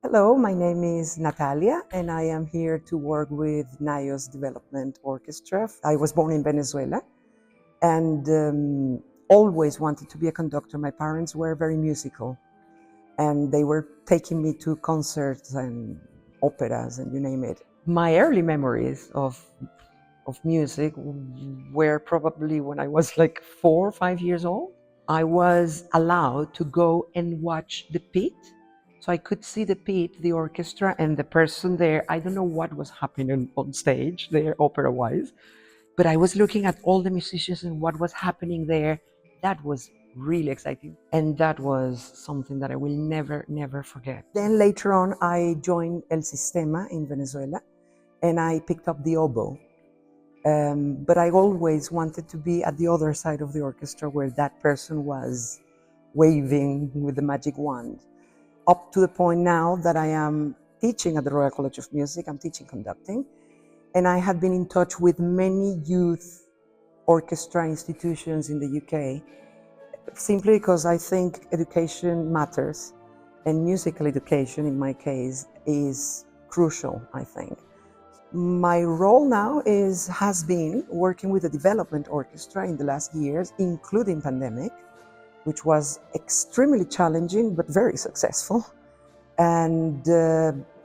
Hello, my name is Natalia, and I am here to work with NYOS Development Orchestra. I was born in Venezuela and always wanted to be a conductor. My parents were very musical, and they were taking me to concerts and operas and you name it. My early memories of music were probably when I was like 4 or 5 years old. I was allowed to go and watch the pit. So I could see the pit, the orchestra, and the person there. I don't know what was happening on stage there, opera-wise, but I was looking at all the musicians and what was happening there. That was really exciting. And that was something that I will never, never forget. Then later on, I joined El Sistema in Venezuela, and I picked up the oboe. But I always wanted to be at the other side of the orchestra where that person was waving with the magic wand. Up to the point now that I am teaching at the Royal College of Music, I'm teaching conducting, and I have been in touch with many youth orchestra institutions in the UK, simply because I think education matters, and musical education, in my case, is crucial, I think. My role now has been working with the development orchestra in the last years, including pandemic, which was extremely challenging but very successful. And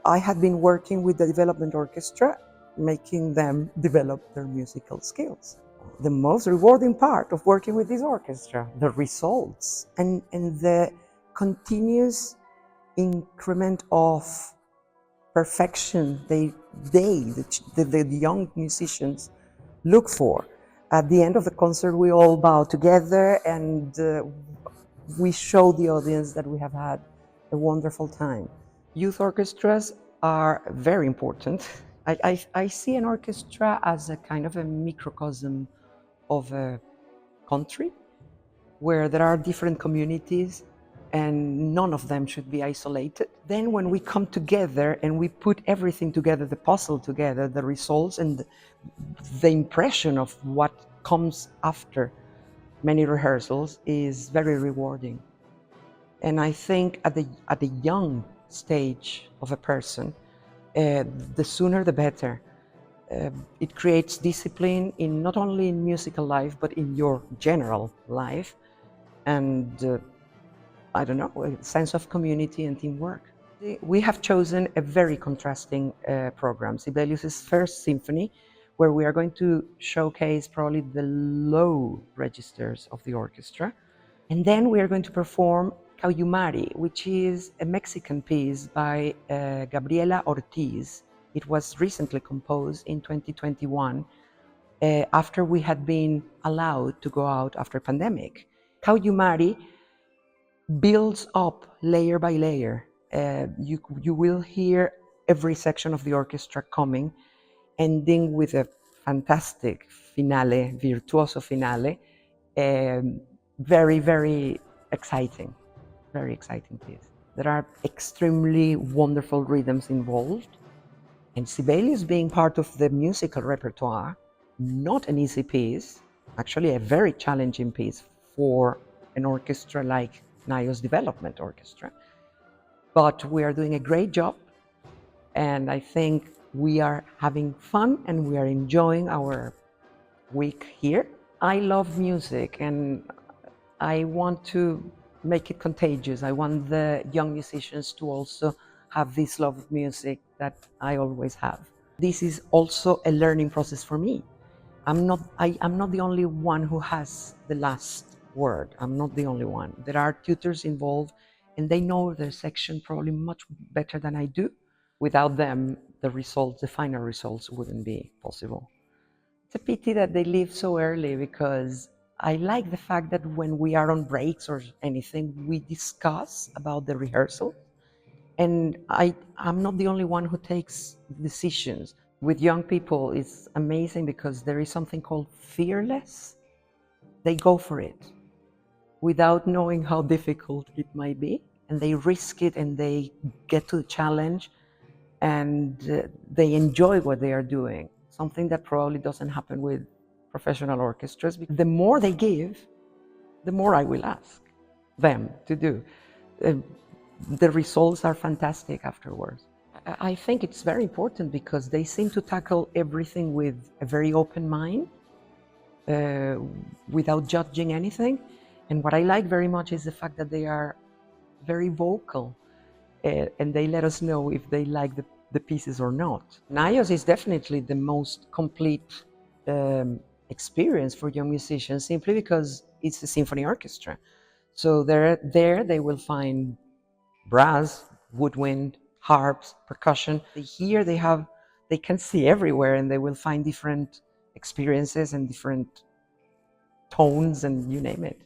I had been working with the development orchestra, making them develop their musical skills. The most rewarding part of working with this orchestra, the results and the continuous increment of perfection the young musicians look for. At the end of the concert, we all bow together and we show the audience that we have had a wonderful time. Youth orchestras are very important. I see an orchestra as a kind of a microcosm of a country where there are different communities and none of them should be isolated. Then when we come together and we put everything together, the puzzle together, the results and the impression of what comes after many rehearsals is very rewarding. And I think at the young stage of a person, the sooner the better. It creates discipline in not only in musical life, but in your general life. And I don't know, a sense of community and teamwork. We have chosen a very contrasting program, Sibelius's first symphony, where we are going to showcase probably the low registers of the orchestra. And then we are going to perform Cayumari, which is a Mexican piece by Gabriela Ortiz. It was recently composed in 2021 after we had been allowed to go out after pandemic. Cayumari builds up layer by layer. You will hear every section of the orchestra coming, ending with a fantastic finale, virtuoso finale. Very, very exciting piece. There are extremely wonderful rhythms involved. And Sibelius being part of the musical repertoire, not an easy piece, actually a very challenging piece for an orchestra like NYOS Development Orchestra. But we are doing a great job, and I think we are having fun and we are enjoying our week here. I love music and I want to make it contagious. I want the young musicians to also have this love of music that I always have. This is also a learning process for me. I'm not the only one who has the last word. I'm not the only one. There are tutors involved and they know their section probably much better than I do. Without them, the final results wouldn't be possible. It's a pity that they leave so early because I like the fact that when we are on breaks or anything, we discuss about the rehearsal. And I'm not the only one who takes decisions. With young people, it's amazing because there is something called fearless. They go for it without knowing how difficult it might be. And they risk it and they get to the challenge and they enjoy what they are doing. Something that probably doesn't happen with professional orchestras. The more they give, the more I will ask them to do. the results are fantastic afterwards. I think it's very important because they seem to tackle everything with a very open mind, without judging anything. And what I like very much is the fact that they are very vocal, and they let us know if they like the pieces or not. NYOS is definitely the most complete experience for young musicians, simply because it's a symphony orchestra. So there they will find brass, woodwind, harps, percussion. Here they can see everywhere, and they will find different experiences and different tones, and you name it.